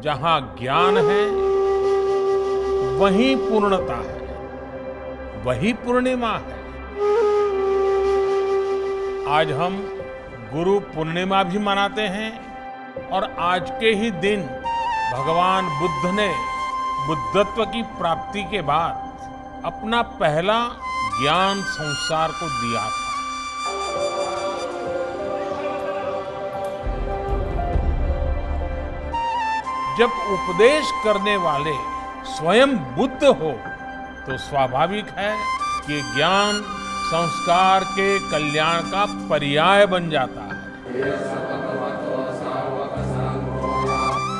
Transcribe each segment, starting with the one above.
जहां ज्ञान है वहीं पूर्णता है, वही पूर्णिमा है। आज हम गुरु पूर्णिमा भी मनाते हैं और आज के ही दिन भगवान बुद्ध ने बुद्धत्व की प्राप्ति के बाद अपना पहला ज्ञान संसार को दिया था। जब उपदेश करने वाले स्वयं बुद्ध हो तो स्वाभाविक है कि ज्ञान संस्कार के कल्याण का पर्याय बन जाता है।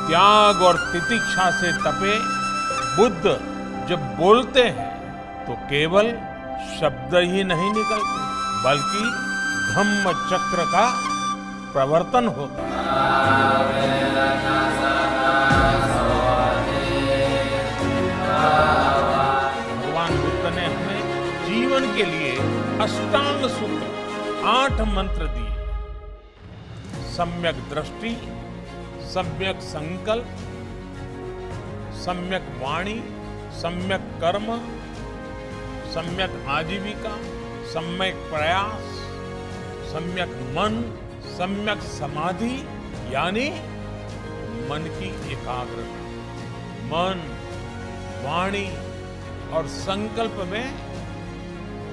त्याग और तितिक्षा से तपे बुद्ध जब बोलते हैं तो केवल शब्द ही नहीं निकलते, बल्कि धम्म चक्र का प्रवर्तन होता है। भगवान बुद्ध ने हमें जीवन के लिए अष्टांग सूत्र 8 मंत्र दिए। सम्यक दृष्टि, सम्यक संकल्प, सम्यक वाणी, सम्यक कर्म, सम्यक आजीविका, सम्यक प्रयास, सम्यक मन, सम्यक समाधि यानी मन की एकाग्रता। मन, वाणी और संकल्प में,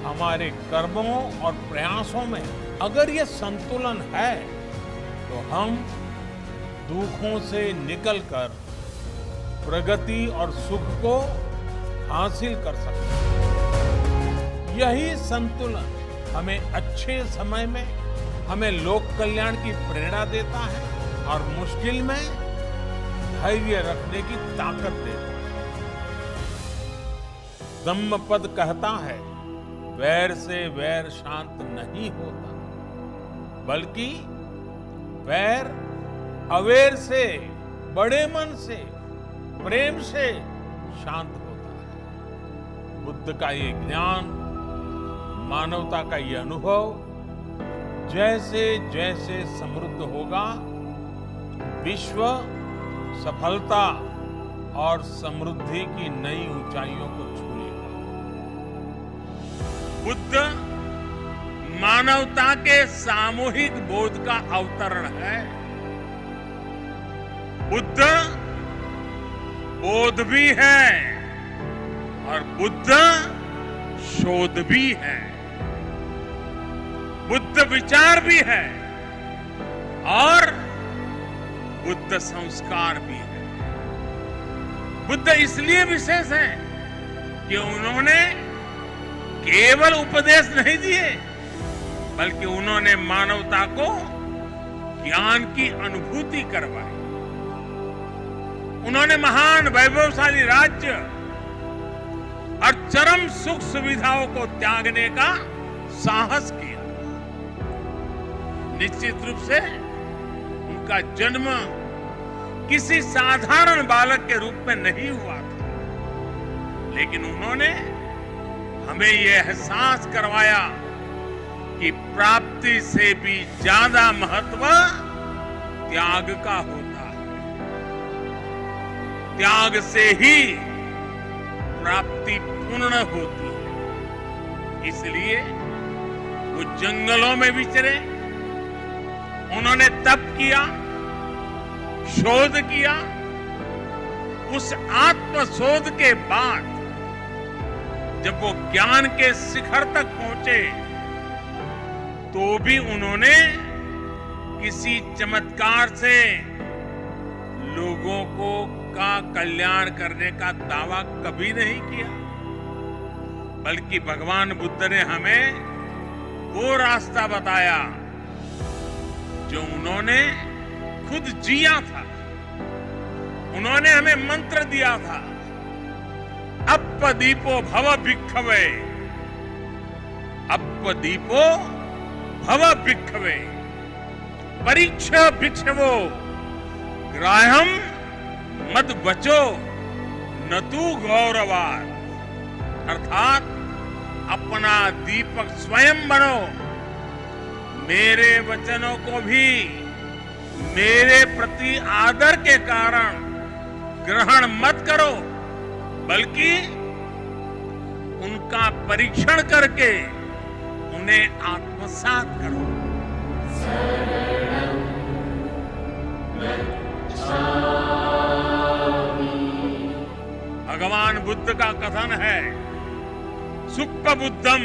हमारे कर्मों और प्रयासों में अगर ये संतुलन है तो हम दुखों से निकलकर प्रगति और सुख को हासिल कर सकते हैं। यही संतुलन हमें अच्छे समय में हमें लोक कल्याण की प्रेरणा देता है और मुश्किल में धैर्य रखने की ताकत देता है। धम्मपद कहता है, वैर से वैर शांत नहीं होता, बल्कि वैर अवेर से, बड़े मन से, प्रेम से शांत होता है। बुद्ध का ये ज्ञान, मानवता का ये अनुभव जैसे जैसे समृद्ध होगा, विश्व सफलता और समृद्धि की नई ऊंचाइयों को छूएगा। बुद्ध मानवता के सामूहिक बोध का अवतरण है। बुद्ध बोध भी है और बुद्ध शोध भी है। बुद्ध विचार भी है और बुद्ध संस्कार भी है। बुद्ध इसलिए विशेष है कि उन्होंने केवल उपदेश नहीं दिए, बल्कि उन्होंने मानवता को ज्ञान की अनुभूति करवाई। उन्होंने महान वैभवशाली राज्य और चरम सुख सुविधाओं को त्यागने का साहस किया। निश्चित रूप से उनका जन्म किसी साधारण बालक के रूप में नहीं हुआ था, लेकिन उन्होंने हमें यह एहसास करवाया कि प्राप्ति से भी ज्यादा महत्व त्याग का होता है। त्याग से ही प्राप्ति पूर्ण होती है। इसलिए वो जंगलों में विचरे, उन्होंने तप किया, शोध किया। उस आत्मशोध के बाद जब वो ज्ञान के शिखर तक पहुंचे तो भी उन्होंने किसी चमत्कार से लोगों का कल्याण करने का दावा कभी नहीं किया, बल्कि भगवान बुद्ध ने हमें वो रास्ता बताया जो उन्होंने खुद जिया था। उन्होंने हमें मंत्र दिया था, अप्पदीपो भव भिक्खवे, अप्पदीपो भव भिक्खवे, परीक्षा भिक्षवो ग्राह्यम मद बचो न तू गौरवाद। अर्थात अपना दीपक स्वयं बनो, मेरे वचनों को भी मेरे प्रति आदर के कारण ग्रहण मत करो, बल्कि उनका परीक्षण करके उन्हें आत्मसात करो। भगवान बुद्ध का कथन है, सुप्प बुद्धम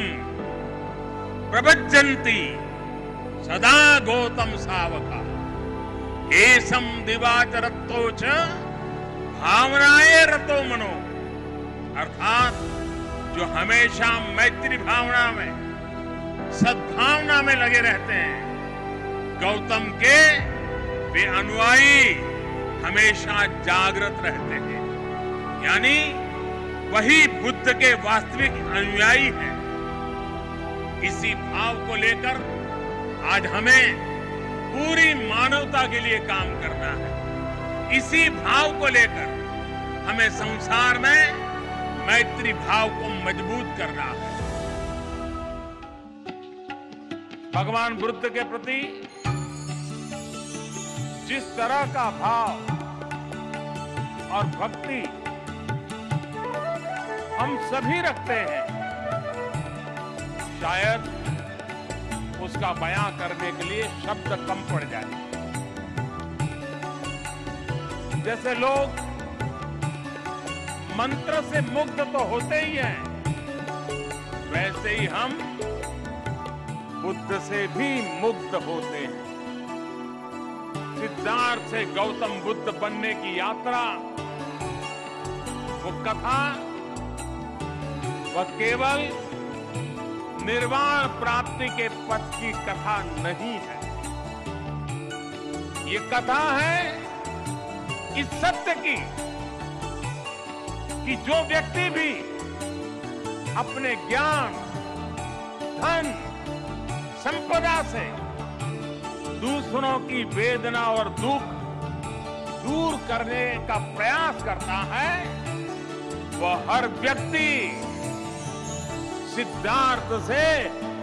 प्रपज्जन्ति सदा गौतम सावका एसम दिवाचरतो च भावनाए रतो मनो। अर्थात जो हमेशा मैत्री भावना में, सद्भावना में लगे रहते हैं, गौतम के वे अनुयायी हमेशा जागृत रहते हैं। यानी वही बुद्ध के वास्तविक अनुयायी हैं। इसी भाव को लेकर आज हमें पूरी मानवता के लिए काम करना है। इसी भाव को लेकर हमें संसार में मैत्री भाव को मजबूत करना है। भगवान बुद्ध के प्रति जिस तरह का भाव और भक्ति हम सभी रखते हैं, शायद उसका बयां करने के लिए शब्द कम पड़ जाए। जैसे लोग मंत्र से मुग्ध तो होते ही हैं, वैसे ही हम बुद्ध से भी मुग्ध होते हैं। सिद्धार्थ से गौतम बुद्ध बनने की यात्रा, वो कथा, वह केवल निर्वाण प्राप्ति के पथ की कथा नहीं है। ये कथा है इस सत्य की कि जो व्यक्ति भी अपने ज्ञान, धन, संपदा से दूसरों की वेदना और दुख दूर करने का प्रयास करता है, वह हर व्यक्ति सिद्धार्थ से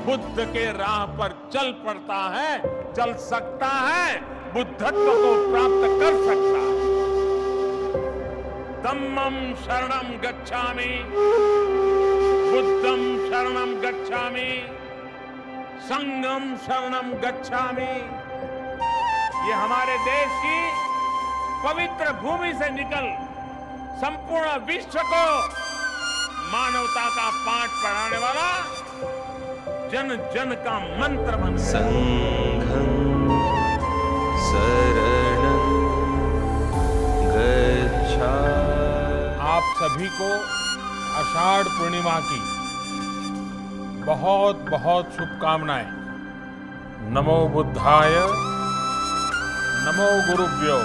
बुद्ध के राह पर चल पड़ता है, चल सकता है, बुद्धत्व को प्राप्त कर सकता है। धम्मं शरणं गच्छामि, बुद्धं शरणं गच्छामि, संघं शरणं गच्छामि। ये हमारे देश की पवित्र भूमि से निकल संपूर्ण विश्व को मानवता का पाठ पढ़ाने वाला जन जन का मंत्र बन गया। संघं शरणं गच्छामि। आप सभी को आषाढ़ पूर्णिमा की बहुत बहुत शुभकामनाएं। नमो बुद्धाय, नमो गुरुभ्यो।